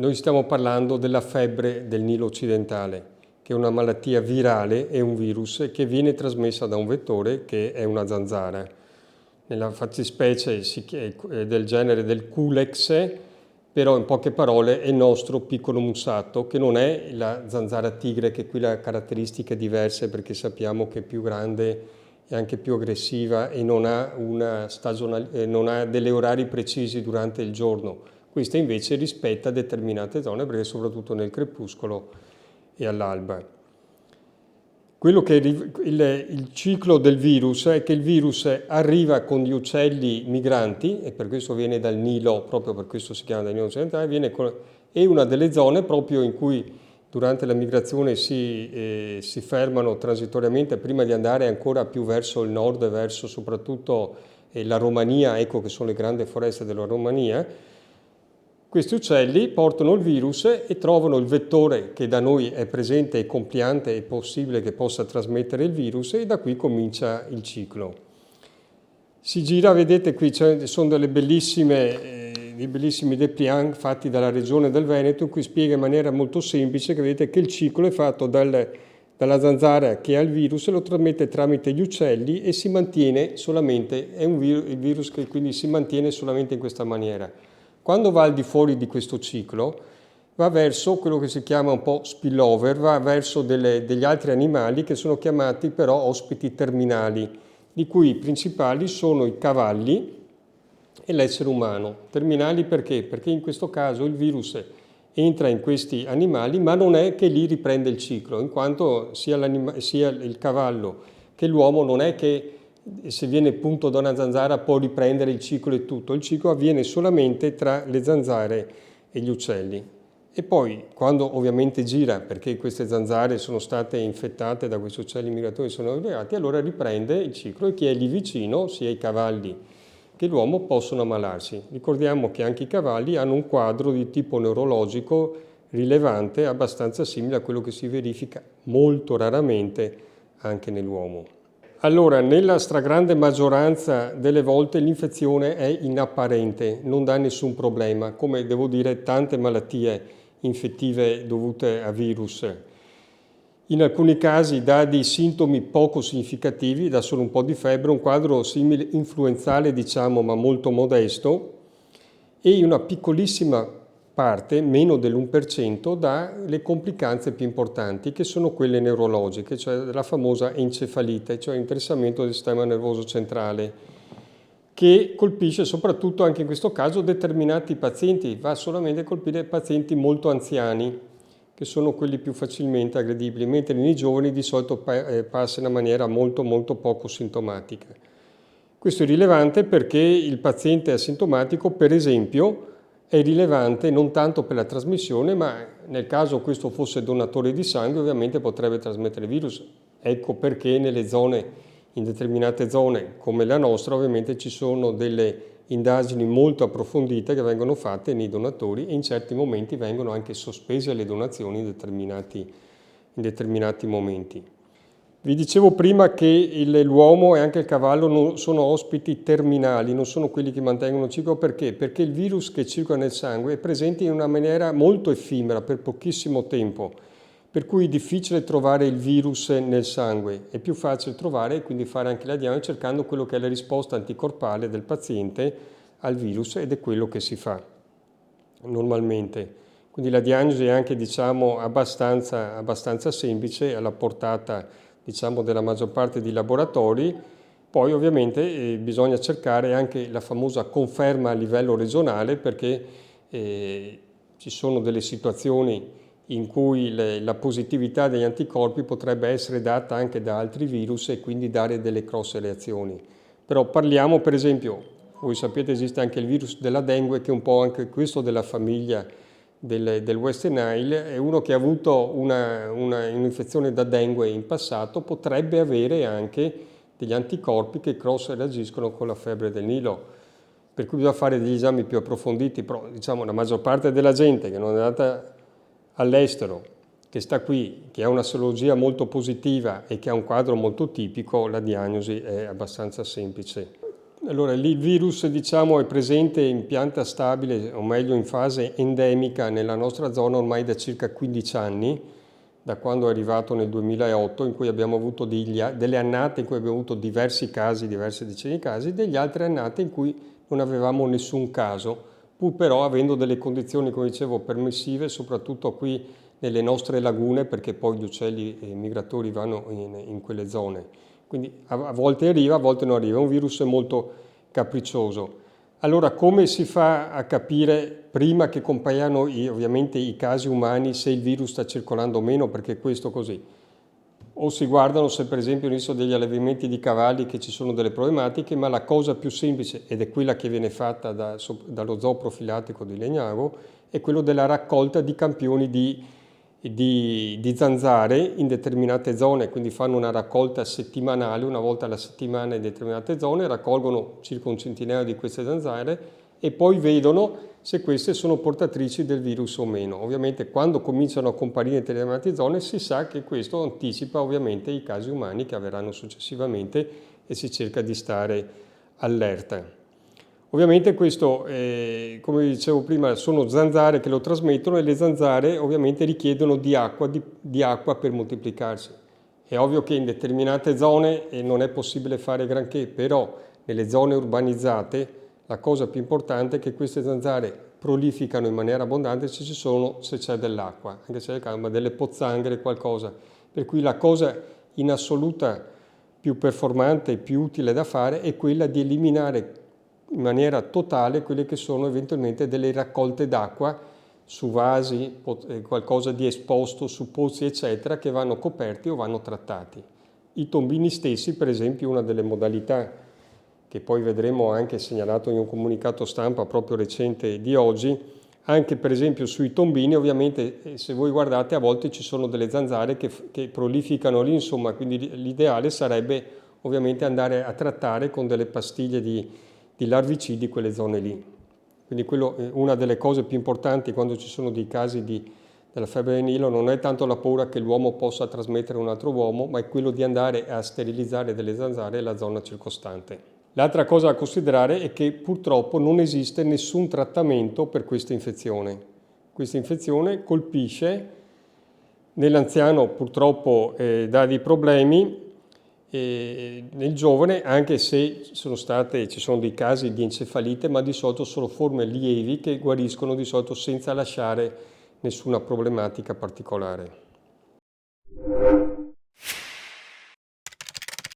Noi stiamo parlando della febbre del Nilo occidentale, che è una malattia virale, è un virus che viene trasmessa da un vettore che è una zanzara. Nella fattispecie è del genere del Culex, però in poche parole è il nostro piccolo mussato, che non è la zanzara tigre, che qui la caratteristica è diversa perché sappiamo che è più grande e anche più aggressiva e non ha non ha degli orari precisi durante il giorno. Questa invece rispetta determinate zone, perché soprattutto nel crepuscolo e all'alba. Quello che il ciclo del virus è che il virus arriva con gli uccelli migranti, e per questo viene dal Nilo, proprio per questo si chiama dal Nilo occidentale, è una delle zone proprio in cui durante la migrazione si fermano transitoriamente prima di andare ancora più verso il nord, verso soprattutto la Romania, ecco che sono le grandi foreste della Romania. Questi uccelli portano il virus e trovano il vettore che da noi è presente, è compliante, è possibile che possa trasmettere il virus, e da qui comincia il ciclo. Si gira, vedete qui sono dei bellissimi dépliant fatti dalla regione del Veneto, in cui spiega in maniera molto semplice che vedete che il ciclo è fatto dalla zanzara che ha il virus e lo trasmette tramite gli uccelli e si mantiene solamente, il virus che quindi si mantiene solamente in questa maniera. Quando va al di fuori di questo ciclo, va verso quello che si chiama un po' spillover, va verso degli altri animali che sono chiamati però ospiti terminali, di cui i principali sono i cavalli e l'essere umano. Terminali perché? Perché in questo caso il virus entra in questi animali, ma non è che lì riprende il ciclo, in quanto sia il cavallo che l'uomo non è che se viene punto da una zanzara può riprendere il ciclo e tutto. Il ciclo avviene solamente tra le zanzare e gli uccelli. E poi, quando ovviamente gira, perché queste zanzare sono state infettate da questi uccelli migratori e sono arrivati, allora riprende il ciclo e chi è lì vicino, sia i cavalli che l'uomo, possono ammalarsi. Ricordiamo che anche i cavalli hanno un quadro di tipo neurologico rilevante, abbastanza simile a quello che si verifica molto raramente anche nell'uomo. Allora, nella stragrande maggioranza delle volte l'infezione è inapparente, non dà nessun problema, come devo dire tante malattie infettive dovute a virus. In alcuni casi dà dei sintomi poco significativi, dà solo un po' di febbre, un quadro simile influenzale diciamo, ma molto modesto, e in una piccolissima parte, meno dell'1%, dà le complicanze più importanti, che sono quelle neurologiche, cioè la famosa encefalite, cioè interessamento del sistema nervoso centrale, che colpisce soprattutto anche in questo caso determinati pazienti, va solamente a colpire pazienti molto anziani, che sono quelli più facilmente aggredibili, mentre nei giovani di solito passa in una maniera molto poco sintomatica. Questo è rilevante perché il paziente asintomatico, per esempio, è rilevante non tanto per la trasmissione, ma nel caso questo fosse donatore di sangue, ovviamente potrebbe trasmettere il virus. Ecco perché in determinate zone come la nostra, ovviamente ci sono delle indagini molto approfondite che vengono fatte nei donatori e in certi momenti vengono anche sospese le donazioni in determinati momenti. Vi dicevo prima che l'uomo e anche il cavallo sono ospiti terminali, non sono quelli che mantengono il ciclo. Perché? Perché il virus che circola nel sangue è presente in una maniera molto effimera, per pochissimo tempo, per cui è difficile trovare il virus nel sangue. È più facile trovare e quindi fare anche la diagnosi cercando quello che è la risposta anticorpale del paziente al virus, ed è quello che si fa normalmente. Quindi la diagnosi è anche diciamo abbastanza semplice, alla portata diciamo della maggior parte dei laboratori. Poi ovviamente bisogna cercare anche la famosa conferma a livello regionale, perché ci sono delle situazioni in cui la positività degli anticorpi potrebbe essere data anche da altri virus e quindi dare delle grosse reazioni. Però parliamo, per esempio, voi sapete esiste anche il virus della dengue, che è un po' anche questo della famiglia del West Nile, e uno che ha avuto un'infezione da dengue in passato potrebbe avere anche degli anticorpi che cross reagiscono con la febbre del Nilo, per cui bisogna fare degli esami più approfonditi. Però diciamo la maggior parte della gente che non è andata all'estero, che sta qui, che ha una serologia molto positiva e che ha un quadro molto tipico, la diagnosi è abbastanza semplice. Allora, lì il virus, diciamo, è presente in pianta stabile, o meglio in fase endemica nella nostra zona ormai da circa 15 anni, da quando è arrivato nel 2008, in cui abbiamo avuto delle annate in cui abbiamo avuto diversi casi, diverse decine di casi, degli altre annate in cui non avevamo nessun caso, pur però avendo delle condizioni, come dicevo, permissive, soprattutto qui nelle nostre lagune, perché poi gli uccelli migratori vanno in quelle zone. Quindi a volte arriva, a volte non arriva, è un virus molto capriccioso. Allora, come si fa a capire, prima che compaiano ovviamente i casi umani, se il virus sta circolando o meno? Perché questo così. O si guardano se per esempio all'inizio degli allevamenti di cavalli che ci sono delle problematiche, ma la cosa più semplice, ed è quella che viene fatta dallo zoo profilatico di Legnago, è quello della raccolta di campioni di zanzare in determinate zone, quindi fanno una raccolta settimanale, una volta alla settimana in determinate zone, raccolgono circa un centinaio di queste zanzare e poi vedono se queste sono portatrici del virus o meno. Ovviamente quando cominciano a comparire in determinate zone si sa che questo anticipa ovviamente i casi umani che avverranno successivamente e si cerca di stare allerta. Ovviamente questo, come dicevo prima, sono zanzare che lo trasmettono e le zanzare ovviamente richiedono di acqua per moltiplicarsi. È ovvio che in determinate zone non è possibile fare granché, però nelle zone urbanizzate la cosa più importante è che queste zanzare prolificano in maniera abbondante se c'è dell'acqua, anche se c'è ma delle pozzanghere, qualcosa. Per cui la cosa in assoluta più performante e più utile da fare è quella di eliminare in maniera totale quelle che sono eventualmente delle raccolte d'acqua su vasi, qualcosa di esposto, su pozzi eccetera, che vanno coperti o vanno trattati. I tombini stessi, per esempio, una delle modalità che poi vedremo anche segnalato in un comunicato stampa proprio recente di oggi, anche per esempio sui tombini, ovviamente se voi guardate a volte ci sono delle zanzare che prolificano lì, insomma, quindi l'ideale sarebbe ovviamente andare a trattare con delle pastiglie di larvicidi quelle zone lì. Quindi una delle cose più importanti quando ci sono dei casi della febbre del Nilo non è tanto la paura che l'uomo possa trasmettere a un altro uomo, ma è quello di andare a sterilizzare delle zanzare e la zona circostante. L'altra cosa da considerare è che purtroppo non esiste nessun trattamento per questa infezione. Questa infezione colpisce, nell'anziano purtroppo dà dei problemi, nel giovane anche se ci sono dei casi di encefalite, ma di solito sono forme lievi che guariscono di solito senza lasciare nessuna problematica particolare.